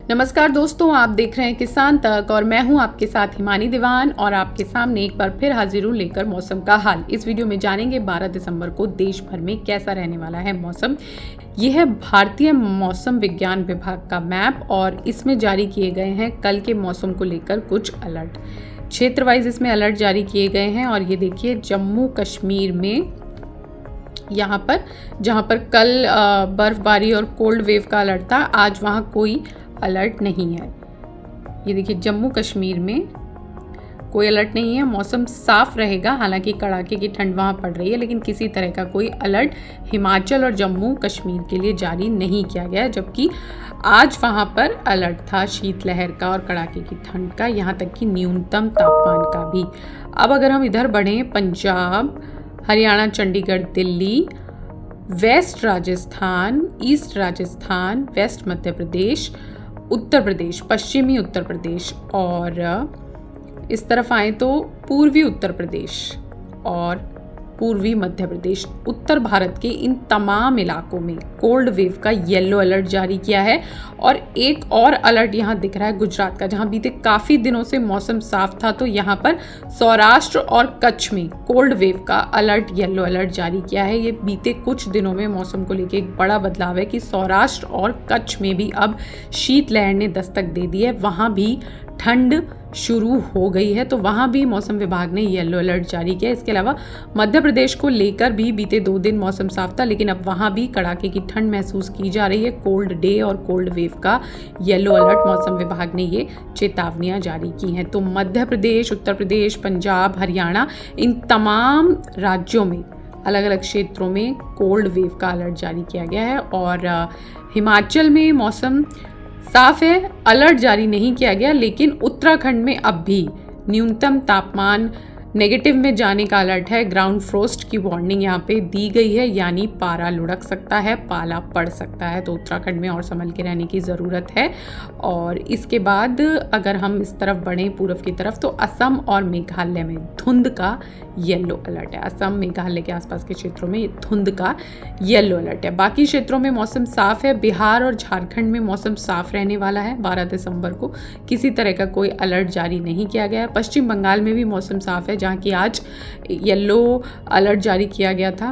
नमस्कार दोस्तों, आप देख रहे हैं किसान तक और मैं हूं आपके साथ हिमानी दीवान और आपके सामने एक बार फिर हाजिर हूं लेकर मौसम का हाल। इस वीडियो में जानेंगे 12 दिसंबर को देश भर में कैसा रहने वाला है मौसम। यह है भारतीय मौसम विज्ञान विभाग का मैप और इसमें जारी किए गए हैं कल के मौसम को लेकर कुछ अलर्ट। क्षेत्र वाइज इसमें अलर्ट जारी किए गए हैं और ये देखिए जम्मू कश्मीर में यहाँ पर जहाँ पर कल बर्फबारी और कोल्ड वेव का अलर्ट था, आज वहाँ कोई अलर्ट नहीं है। ये देखिए जम्मू कश्मीर में कोई अलर्ट नहीं है, मौसम साफ रहेगा। हालांकि कड़ाके की ठंड वहाँ पड़ रही है, लेकिन किसी तरह का कोई अलर्ट हिमाचल और जम्मू कश्मीर के लिए जारी नहीं किया गया है, जबकि आज वहाँ पर अलर्ट था शीतलहर का और कड़ाके की ठंड का, यहाँ तक कि न्यूनतम तापमान का भी। अब अगर हम इधर बढ़ें, Punjab, Haryana, Chandigarh, Delhi, west Rajasthan, east Rajasthan, west Madhya Pradesh, Uttar Pradesh, पश्चिमी उत्तर प्रदेश और इस तरफ आए तो पूर्वी उत्तर प्रदेश और पूर्वी मध्य प्रदेश, उत्तर भारत के इन तमाम इलाकों में कोल्ड वेव का येलो अलर्ट जारी किया है। और एक और अलर्ट यहाँ दिख रहा है गुजरात का, जहाँ बीते काफ़ी दिनों से मौसम साफ था, तो यहाँ पर सौराष्ट्र और कच्छ में कोल्ड वेव का अलर्ट येलो अलर्ट जारी किया है। ये बीते कुछ दिनों में मौसम को लेकर एक बड़ा बदलाव है कि सौराष्ट्र और कच्छ में भी अब शीतलहर ने दस्तक दे दी है, वहाँ भी ठंड शुरू हो गई है, तो वहाँ भी मौसम विभाग ने येलो अलर्ट जारी किया। इसके अलावा मध्य प्रदेश को लेकर भी बीते 2 दिन मौसम साफ था, लेकिन अब वहाँ भी कड़ाके की ठंड महसूस की जा रही है। कोल्ड डे और कोल्ड वेव का येलो अलर्ट मौसम विभाग ने ये चेतावनियाँ जारी की हैं। तो मध्य प्रदेश, उत्तर प्रदेश, पंजाब, हरियाणा, इन तमाम राज्यों में अलग अलग क्षेत्रों में कोल्ड वेव का अलर्ट जारी किया गया है। और हिमाचल में मौसम साफ है, अलर्ट जारी नहीं किया गया, लेकिन उत्तराखंड में अब भी न्यूनतम तापमान नेगेटिव में जाने का अलर्ट है। ग्राउंड फ्रोस्ट की वार्निंग यहाँ पे दी गई है, यानी पारा लुढ़क सकता है, पाला पड़ सकता है, तो उत्तराखंड में और संभल के रहने की ज़रूरत है। और इसके बाद अगर हम इस तरफ बढ़ें पूर्व की तरफ, तो असम और मेघालय में धुंध का येलो अलर्ट है। असम, मेघालय के आसपास के क्षेत्रों में धुंध का येलो अलर्ट है। बाकी क्षेत्रों में मौसम साफ है। बिहार और झारखंड में मौसम साफ रहने वाला है। 12 दिसंबर को किसी तरह का कोई अलर्ट जारी नहीं किया गया है। पश्चिम बंगाल में भी मौसम साफ है, जहाँ की आज येलो अलर्ट जारी किया गया था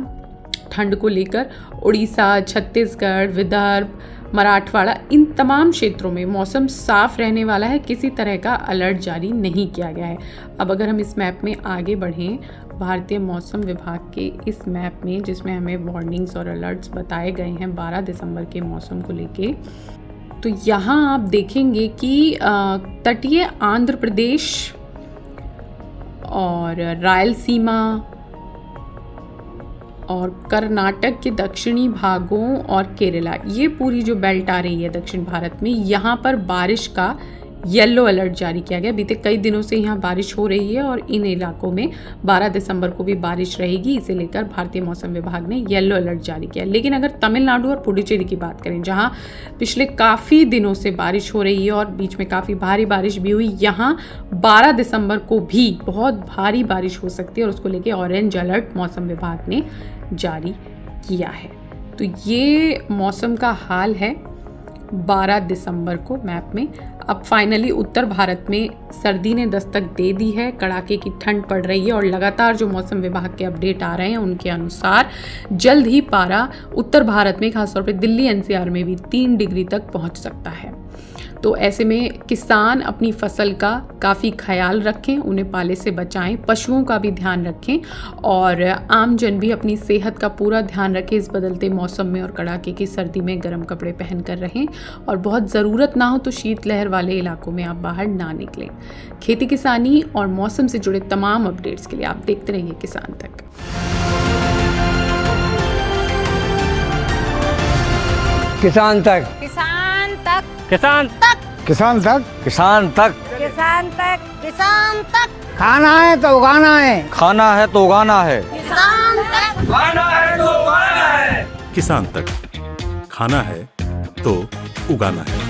ठंड को लेकर। उड़ीसा, छत्तीसगढ़, विदर्भ, मराठवाड़ा, इन तमाम क्षेत्रों में मौसम साफ रहने वाला है, किसी तरह का अलर्ट जारी नहीं किया गया है। अब अगर हम इस मैप में आगे बढ़ें, भारतीय मौसम विभाग के इस मैप में, जिसमें हमें वार्निंग्स और अलर्ट्स बताए गए हैं 12 दिसंबर के मौसम को लेके, तो यहाँ आप देखेंगे कि तटीय आंध्र प्रदेश और रायलसीमा और कर्नाटक के दक्षिणी भागों और केरला, ये पूरी जो बेल्ट आ रही है दक्षिण भारत में, यहाँ पर बारिश का येलो अलर्ट जारी किया गया। बीते कई दिनों से यहाँ बारिश हो रही है और इन इलाकों में 12 दिसंबर को भी बारिश रहेगी, इसे लेकर भारतीय मौसम विभाग ने येलो अलर्ट जारी किया। लेकिन अगर तमिलनाडु और पुडुचेरी की बात करें, जहाँ पिछले काफ़ी दिनों से बारिश हो रही है और बीच में काफ़ी भारी बारिश भी हुई, यहाँ 12 दिसंबर को भी बहुत भारी बारिश हो सकती है और उसको लेकर ऑरेंज अलर्ट मौसम विभाग ने जारी किया है। तो ये मौसम का हाल है 12 दिसंबर को मैप में। अब फाइनली उत्तर भारत में सर्दी ने दस्तक दे दी है, कड़ाके की ठंड पड़ रही है और लगातार जो मौसम विभाग के अपडेट आ रहे हैं उनके अनुसार जल्द ही पारा उत्तर भारत में, खासतौर पे दिल्ली एनसीआर में भी 3 डिग्री तक पहुंच सकता है। तो ऐसे में किसान अपनी फसल का काफ़ी ख्याल रखें, उन्हें पाले से बचाएं, पशुओं का भी ध्यान रखें और आम जन भी अपनी सेहत का पूरा ध्यान रखें। इस बदलते मौसम में और कड़ाके की सर्दी में गर्म कपड़े पहन कर रहें और बहुत ज़रूरत ना हो तो शीतलहर वाले इलाकों में आप बाहर ना निकलें। खेती किसानी और मौसम से जुड़े तमाम अपडेट्स के लिए आप देखते रहिए किसान तक। किसान तक, किसान तक, किसान तक, किसान तक, किसान तक, किसान तक, किसान तक, खाना है तो उगाना है, खाना है तो उगाना है, किसान तक, खाना है तो उगाना है। किसान तक, खाना है तो उगाना है।